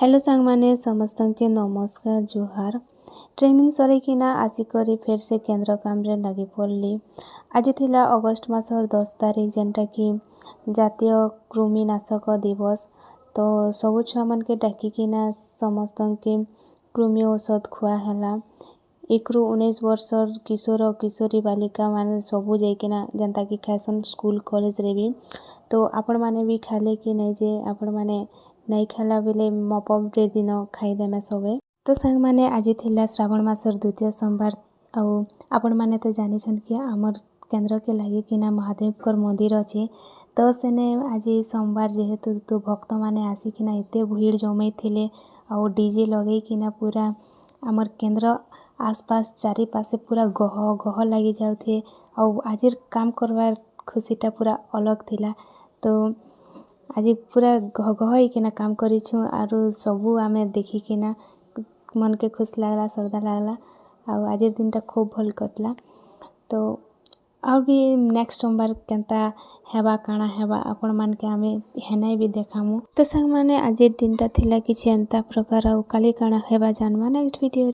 Hello सांग माने समस्त के नमस्कार जुहार ट्रेनिंग सरीकिना आसिकरी फेर से केंद्र काम रे लगी पड़ली। आज थिला अगस्ट मासर 10 तारिख जेनटा कि जातीय कृमिनाशक दिवस। तो सबु छुआ मन के डाकिकिना समस्त के कृमि औषध खुआ हैला। 1 ରୁ 19 वर्षर किशोर और किशोरी बालिका माने सबु जाइकिना जेनता कि खासन स्कूल कॉलेज रे भी। तो आपण माने भी खाले कि नहीं जे आपण माने नहीं खाला बेले मपअप डे दिन खाईदेमे सबे। तो सांग माने आज थिला श्रावण मासर द्वितीय सोमवार आउ आपण माने तो जानी छन कि आमर केंद्र के लगी किना महादेवकर मंदिर अच्छे। तो सेने आज सोमवार जेहेतु तो भक्त माने आसिकिना एते भीड़ जमै थिले आउ डीजे लगै किना पूरा आमर केंद्र आसपास चारि पासे पूरा गह गह लगी जाउथे। आउ आज काम करवार खुशीटा पूरा अलग थिला। तो आज पूरा गह गह किना काम करिछु आरु सबु आमे देखिकिना मन के खुश लागला श्रद्धा लागला। आउ आज दिनटा खूब भल कटला। तो आउ भी नेक्स्ट सोमवार केनता हेबा काना हेबा आपण मान के आमे हेनाई भी देखामु। तो सांग माने आज दिनटा थिला किछि एंता प्रकार आउ काली काना हेबा जानवा नेक्स्ट वीडियो।